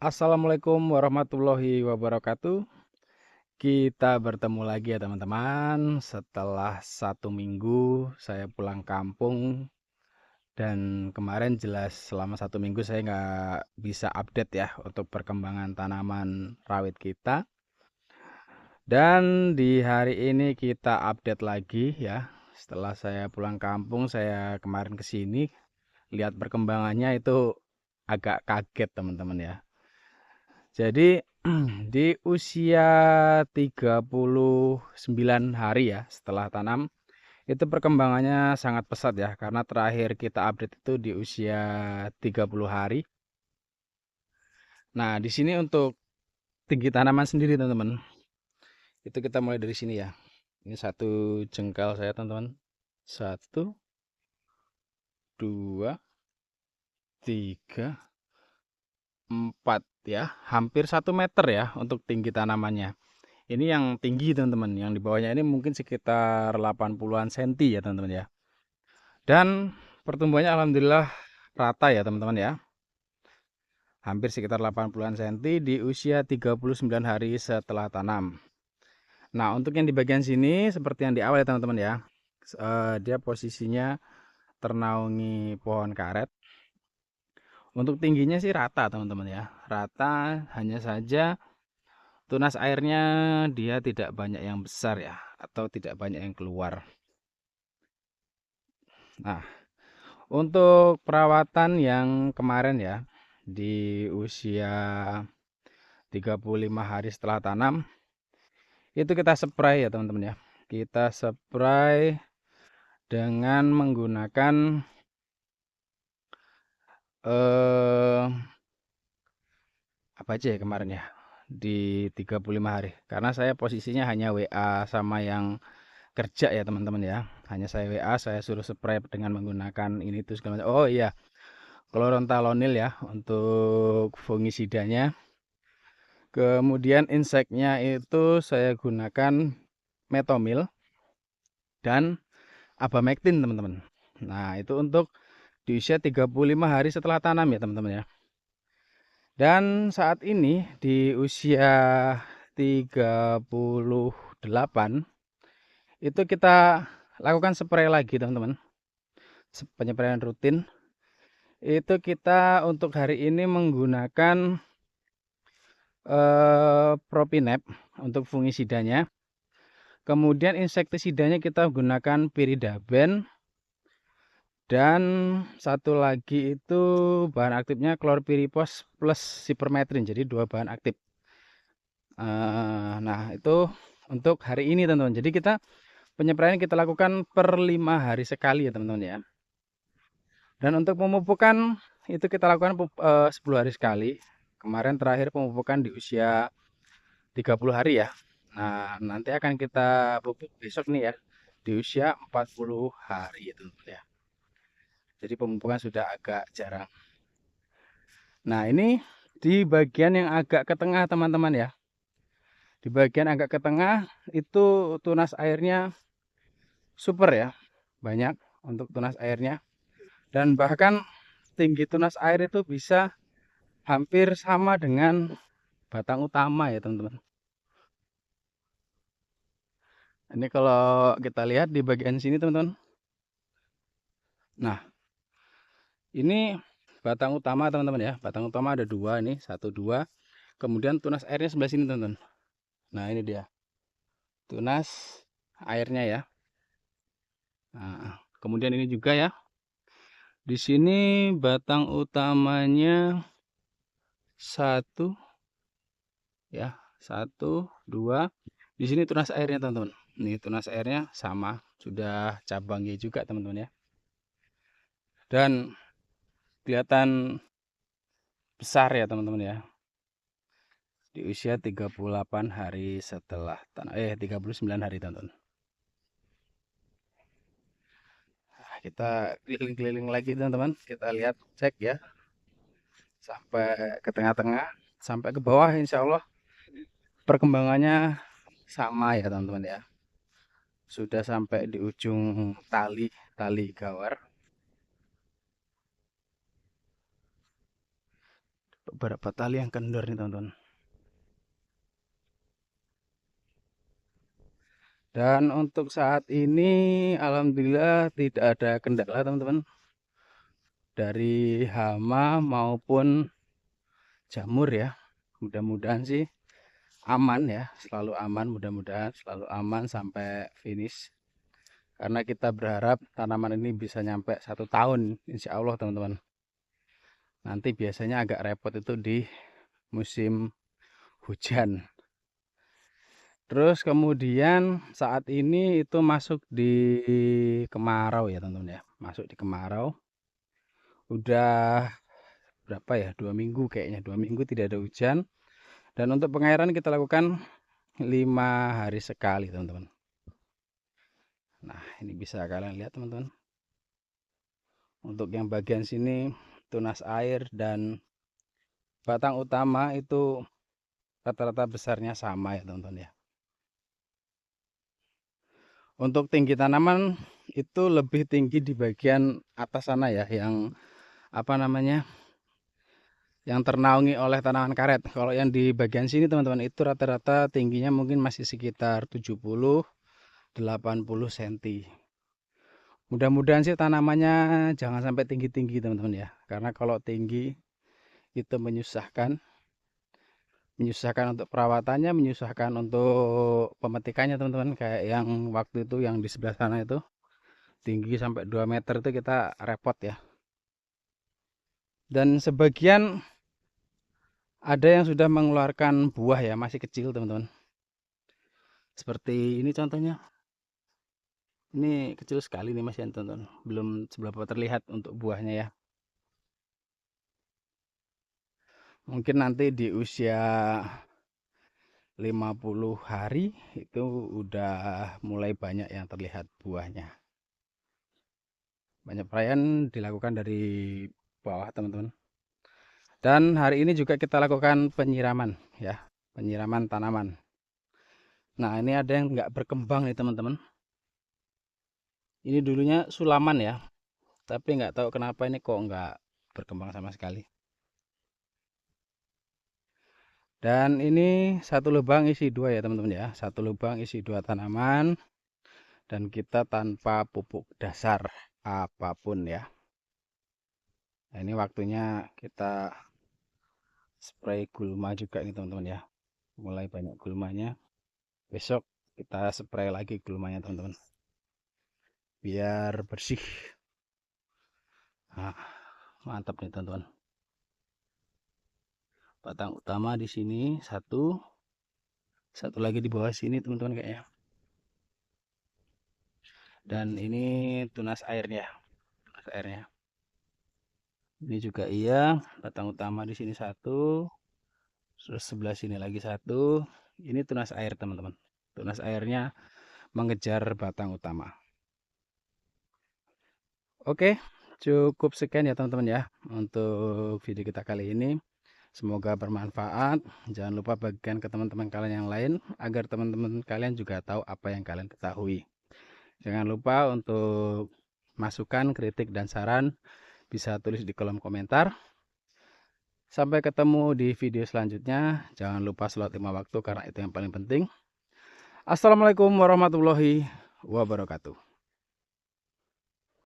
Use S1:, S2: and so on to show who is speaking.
S1: Assalamualaikum warahmatullahi wabarakatuh. Kita bertemu lagi ya teman-teman. Setelah 1 minggu saya pulang kampung dan kemarin jelas selama 1 minggu saya nggak bisa update ya untuk perkembangan tanaman rawit kita. Dan di hari ini kita update lagi ya. Setelah saya pulang kampung, saya kemarin ke sini lihat perkembangannya itu agak kaget teman-teman ya. Jadi di usia 39 hari ya setelah tanam itu perkembangannya sangat pesat ya karena terakhir kita update itu di usia 30 hari. Nah, di sini untuk tinggi tanaman sendiri teman-teman. Itu kita mulai dari sini ya. Ini satu jengkal saya teman-teman. Satu, dua, tiga, empat ya. Hampir 1 meter ya untuk tinggi tanamannya. Ini yang tinggi teman-teman, yang di bawahnya ini mungkin sekitar 80-an senti ya teman-teman ya. Dan pertumbuhannya alhamdulillah rata ya teman-teman ya. Hampir sekitar 80-an senti di usia 39 hari setelah tanam. Nah, untuk yang di bagian sini seperti yang di awal ya teman-teman ya. Dia posisinya ternaungi pohon karet. Untuk tingginya sih rata teman-teman ya. Rata, hanya saja tunas airnya dia tidak banyak yang besar ya, atau tidak banyak yang keluar. Nah, untuk perawatan yang kemarin ya, di usia 35 hari setelah tanam, itu kita spray ya teman-teman ya. Kita spray dengan menggunakan eh, apa aja ya kemarin ya, di 35 hari. Karena saya posisinya hanya WA sama yang kerja ya teman-teman ya. Hanya saya WA, saya suruh spray dengan menggunakan ini tuh segala macam. Oh iya, Chloranthalonil ya untuk fungisidanya. Kemudian inseknya itu saya gunakan metomil dan abamectin teman-teman. Nah, itu untuk di usia 35 hari setelah tanam ya teman-teman ya. Dan saat ini di usia 38 itu kita lakukan spray lagi teman-teman. Penyepraian rutin. Itu kita untuk hari ini menggunakan Propinep untuk fungisidanya. Kemudian insektisidanya kita gunakan Piridaben. Dan satu lagi itu bahan aktifnya klorpirifos plus sipermetrin. Jadi 2 bahan aktif. Nah, itu untuk hari ini teman-teman. Jadi kita penyepraian kita lakukan per 5 hari sekali ya teman-teman ya. Dan untuk pemupukan itu kita lakukan 10 hari sekali. Kemarin terakhir pemupukan di usia 30 hari ya. Nah, nanti akan kita pupuk besok nih ya di usia 40 hari ya teman-teman ya. Jadi pemupukan sudah agak jarang. Nah, ini di bagian yang agak ke tengah teman-teman ya. Di bagian agak ke tengah itu tunas airnya super ya. Banyak untuk tunas airnya. Dan bahkan tinggi tunas air itu bisa hampir sama dengan batang utama ya teman-teman. Ini kalau kita lihat di bagian sini teman-teman. Nah, ini batang utama teman-teman ya. Batang utama ada 2 ini, 1 2. Kemudian tunas airnya sebelah sini teman-teman. Nah, ini dia. Tunas airnya ya. Nah, kemudian ini juga ya. Di sini batang utamanya 1 ya, 1 2. Di sini tunas airnya teman-teman. Ini tunas airnya sama, sudah cabangnya juga teman-teman ya. Dan kelihatan besar ya teman-teman ya. Di usia 38 hari setelah tanam 39 hari teman-teman. Nah, kita keliling-keliling lagi teman-teman. Kita lihat cek ya sampai ke tengah-tengah, sampai ke bawah insya Allah perkembangannya sama ya teman-teman ya. Sudah sampai di ujung tali gawar. beberapa tali yang kendor nih teman-teman. Dan untuk saat ini alhamdulillah tidak ada kendala teman-teman, dari hama maupun jamur ya. Mudah-mudahan sih aman ya, selalu aman, mudah-mudahan selalu aman sampai finish. Karena kita berharap tanaman ini bisa nyampe 1 tahun insya Allah teman-teman. Nanti biasanya agak repot itu di musim hujan. Terus kemudian saat ini itu masuk di kemarau ya teman-teman ya. Masuk di kemarau. Udah berapa ya? 2 minggu kayaknya. 2 minggu tidak ada hujan. Dan untuk pengairan kita lakukan 5 hari sekali teman-teman. Nah ini bisa kalian lihat teman-teman. Untuk yang bagian sini tunas air dan batang utama itu rata-rata besarnya sama ya teman-teman ya. Untuk tinggi tanaman itu lebih tinggi di bagian atas sana ya, yang apa namanya, yang ternaungi oleh tanaman karet. Kalau yang di bagian sini teman-teman itu rata-rata tingginya mungkin masih sekitar 70-80 cm. Mudah-mudahan sih tanamannya jangan sampai tinggi-tinggi teman-teman ya, karena kalau tinggi itu menyusahkan untuk perawatannya, menyusahkan untuk pemetikannya teman-teman. Kayak yang waktu itu yang di sebelah sana itu tinggi sampai 2 meter itu kita repot ya. Dan sebagian ada yang sudah mengeluarkan buah ya, masih kecil teman-teman. Seperti ini contohnya. Ini kecil sekali nih masih teman-teman. Belum seberapa terlihat untuk buahnya ya. Mungkin nanti di usia 50 hari itu udah mulai banyak yang terlihat buahnya. Banyak perayaan dilakukan dari bawah teman-teman. Dan hari ini juga kita lakukan penyiraman ya, penyiraman tanaman. Nah ini ada yang nggak berkembang nih teman-teman. Ini dulunya sulaman ya, tapi nggak tahu kenapa ini kok nggak berkembang sama sekali. Dan ini satu lubang isi 2 ya teman-teman ya, satu lubang isi 2 tanaman. Dan kita tanpa pupuk dasar apapun ya. Nah ini waktunya kita spray gulma juga nih teman-teman ya. Mulai banyak gulmanya. Besok kita spray lagi gulmanya teman-teman, biar bersih. Nah, mantap nih teman-teman. Batang utama di sini satu lagi di bawah sini teman-teman kayaknya. Dan ini tunas airnya, Ini juga iya, batang utama di sini satu, terus sebelah sini lagi satu. Ini tunas air teman-teman. Tunas airnya mengejar batang utama. Oke, cukup sekian ya teman-teman ya untuk video kita kali ini. Semoga bermanfaat. Jangan lupa bagikan ke teman-teman kalian yang lain agar teman-teman kalian juga tahu apa yang kalian ketahui. Jangan lupa untuk masukan, kritik, dan saran bisa tulis di kolom komentar. Sampai ketemu di video selanjutnya. Jangan lupa sholat 5 waktu karena itu yang paling penting. Assalamualaikum warahmatullahi wabarakatuh.